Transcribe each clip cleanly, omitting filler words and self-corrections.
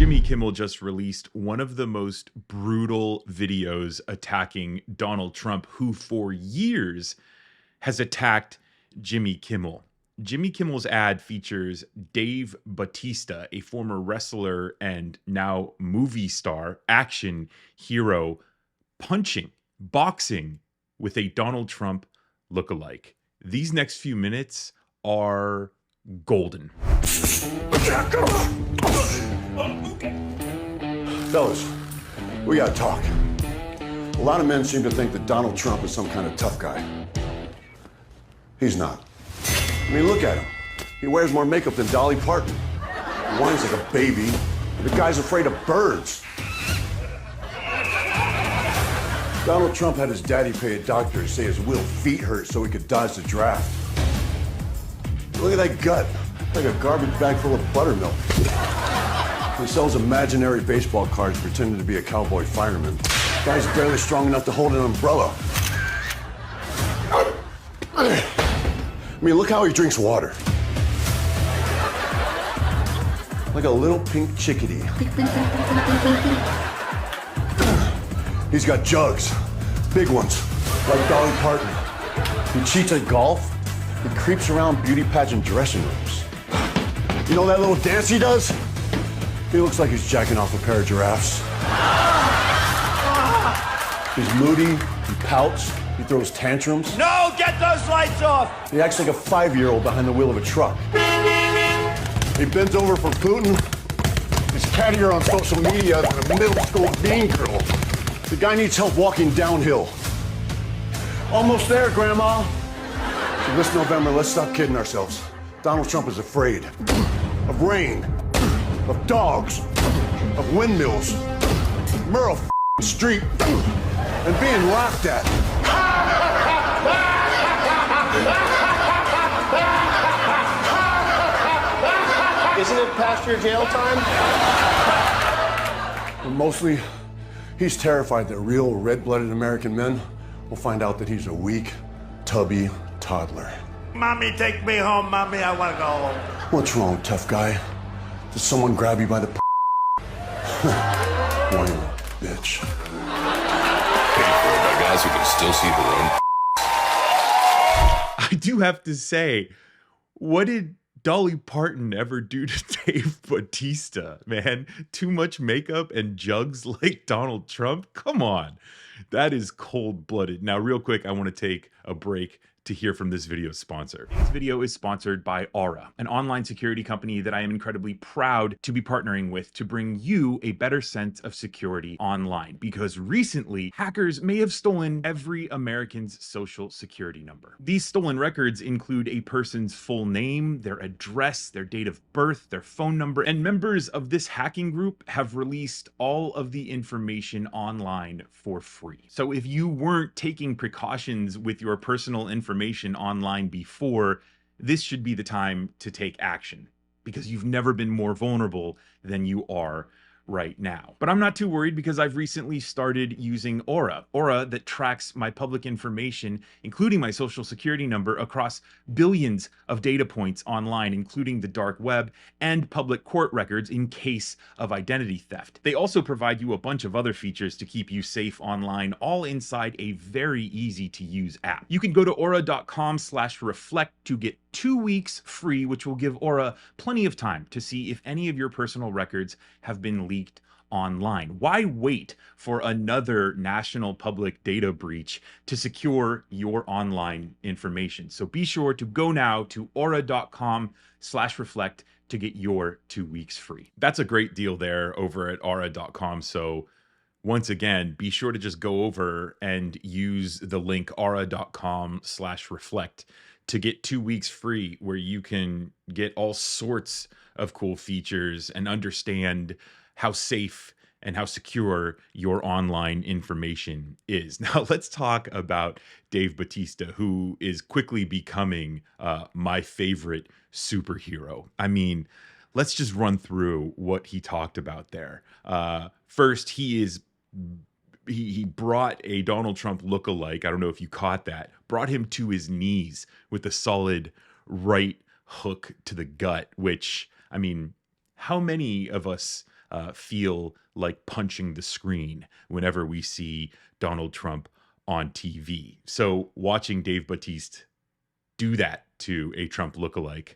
Jimmy Kimmel just released one of the most brutal videos attacking Donald Trump, who for years has attacked Jimmy Kimmel. Jimmy Kimmel's ad features Dave Bautista, a former wrestler and now movie star, action hero, boxing with a Donald Trump lookalike. These next few minutes are golden. Fellas, we gotta talk. A lot of men seem to think that Donald Trump is some kind of tough guy. He's not. I mean, look at him. He wears more makeup than Dolly Parton. He whines like a baby. The guy's afraid of birds. Donald Trump had his daddy pay a doctor to say his little feet hurt so he could dodge the draft. Look at that gut, like a garbage bag full of buttermilk. He sells imaginary baseball cards pretending to be a cowboy fireman. Guy's barely strong enough to hold an umbrella. I mean, look how he drinks water. Like a little pink chickadee. He's got jugs, big ones, like Dolly Parton. He cheats at golf. He creeps around beauty pageant dressing rooms. You know that little dance he does? He looks like he's jacking off a pair of giraffes. He's moody, he pouts, he throws tantrums. No, get those lights off! He acts like a 5-year-old behind the wheel of a truck. He bends over for Putin. He's cattier on social media than a middle school mean girl. The guy needs help walking downhill. Almost there, Grandma. So this November, let's stop kidding ourselves. Donald Trump is afraid of rain, of dogs, of windmills, Merle Street, and being laughed at. Isn't it past your jail time? And mostly, he's terrified that real red-blooded American men will find out that he's a weak, tubby toddler. Mommy, take me home. Mommy, I want to go home. What's wrong, tough guy? Did someone grab you by the whiny bitch. Painful by guys who can still see their own. I do have to say, what did Dolly Parton ever do to Dave Bautista, man? Too much makeup and jugs like Donald Trump? Come on. That is cold-blooded. Now, real quick, I want to take a break to hear from this video's sponsor. This video is sponsored by Aura, an online security company that I am incredibly proud to be partnering with to bring you a better sense of security online, because recently hackers may have stolen every American's social security number. These stolen records include a person's full name, their address, their date of birth, their phone number, and members of this hacking group have released all of the information online for free. So if you weren't taking precautions with your personal information online before, this should be the time to take action, because you've never been more vulnerable than you are right now. But I'm not too worried, because I've recently started using Aura that tracks my public information, including my social security number, across billions of data points online, including the dark web and public court records in case of identity theft. They also provide you a bunch of other features to keep you safe online, all inside a very easy to use app. You can go to aura.com/reflect to get 2 weeks free, which will give Aura plenty of time to see if any of your personal records have been leaked online. Why wait for another national public data breach to secure your online information? So be sure to go now to aura.com/reflect to get your 2 weeks free. That's a great deal there over at aura.com. So once again, be sure to just go over and use the link aura.com/reflect to get 2 weeks free, where you can get all sorts of cool features and understand how safe and how secure your online information is. Now, let's talk about Dave Bautista, who is quickly becoming my favorite superhero. I mean, let's just run through what he talked about there. First, he brought a Donald Trump lookalike, I don't know if you caught that, brought him to his knees with a solid right hook to the gut, which, I mean, how many of us feel like punching the screen whenever we see Donald Trump on TV. So watching Dave Bautista do that to a Trump lookalike,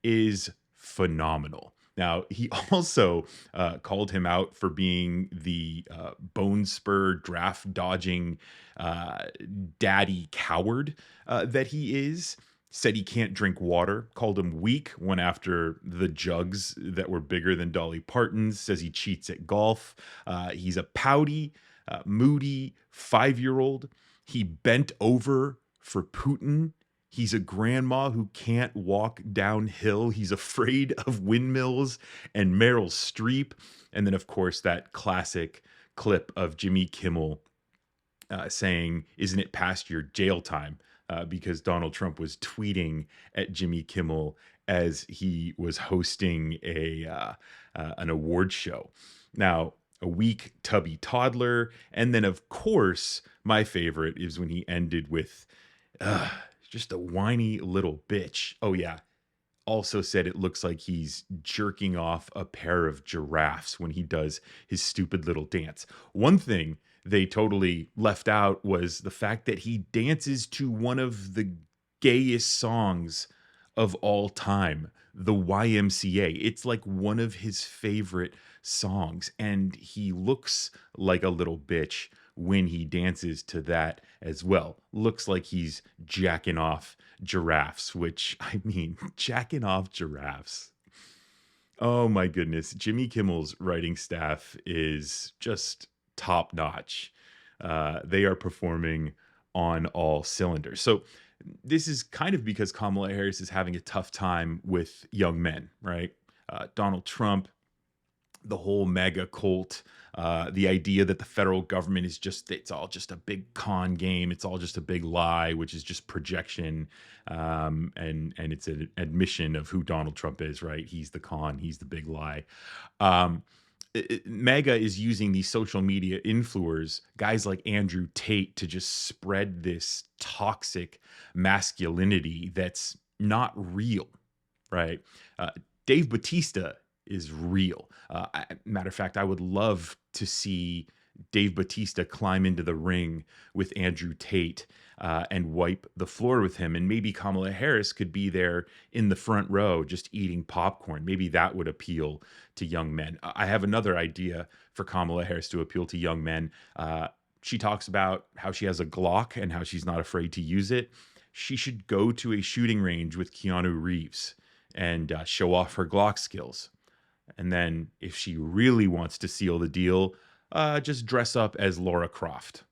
is phenomenal. Now, he also called him out for being the bone spur, draft dodging daddy coward that he is. Said he can't drink water, called him weak, went after the jugs that were bigger than Dolly Parton's, says he cheats at golf. He's a pouty, moody 5-year-old. He bent over for Putin. He's a grandma who can't walk downhill. He's afraid of windmills and Meryl Streep. And then, of course, that classic clip of Jimmy Kimmel saying, "Isn't it past your jail time?" Because Donald Trump was tweeting at Jimmy Kimmel as he was hosting an award show. Now, a weak tubby toddler. And then, of course, my favorite is when he ended with just a whiny little bitch. Oh, yeah. Also said it looks like he's jerking off a pair of giraffes when he does his stupid little dance. One thing they totally left out was the fact that he dances to one of the gayest songs of all time, the YMCA. It's like one of his favorite songs, and he looks like a little bitch when he dances to that as well. Looks like he's jacking off giraffes, which, I mean, jacking off giraffes. Oh my goodness. Jimmy Kimmel's writing staff is just top notch. They are performing on all cylinders. So this is kind of because Kamala Harris is having a tough time with young men, right? Donald Trump, the whole MAGA cult, the idea that the federal government is it's all just a big con game. It's all just a big lie, which is just projection. And it's an admission of who Donald Trump is, right? He's the con, he's the big lie. MAGA is using these social media influencers, guys like Andrew Tate, to just spread this toxic masculinity that's not real, right? Dave Bautista is real. Matter of fact, I would love to see Dave Bautista climb into the ring with Andrew Tate and wipe the floor with him. And maybe Kamala Harris could be there in the front row just eating popcorn. Maybe that would appeal to young men. I have another idea for Kamala Harris to appeal to young men. She talks about how she has a Glock and how she's not afraid to use it. She should go to a shooting range with Keanu Reeves and show off her Glock skills. And then if she really wants to seal the deal, just dress up as Laura Croft.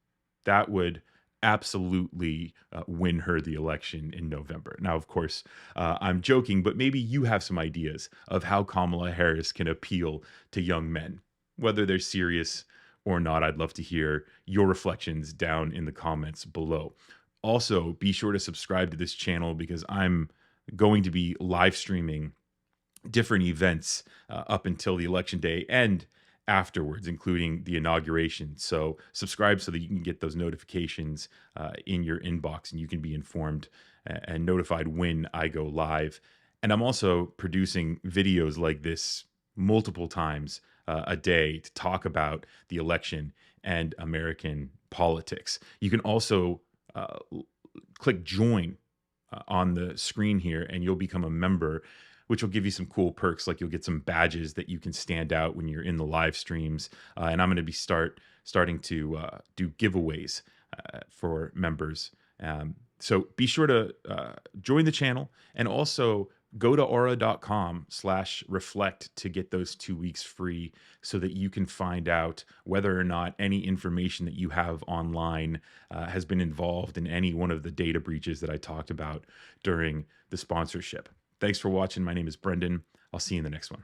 That would absolutely win her the election in November. Now, of course, I'm joking, but maybe you have some ideas of how Kamala Harris can appeal to young men. Whether they're serious or not, I'd love to hear your reflections down in the comments below. Also, be sure to subscribe to this channel because I'm going to be live streaming different events up until the election day and afterwards, including the inauguration. So subscribe so that you can get those notifications in your inbox and you can be informed and notified when I go live. And I'm also producing videos like this multiple times a day to talk about the election and American politics. You can also click join on the screen here and you'll become a member, which will give you some cool perks. Like you'll get some badges that you can stand out when you're in the live streams. And I'm going to be starting to do giveaways for members. So be sure to join the channel and also go to aura.com/reflect to get those 2 weeks free so that you can find out whether or not any information that you have online has been involved in any one of the data breaches that I talked about during the sponsorship. Thanks for watching. My name is Brendan. I'll see you in the next one.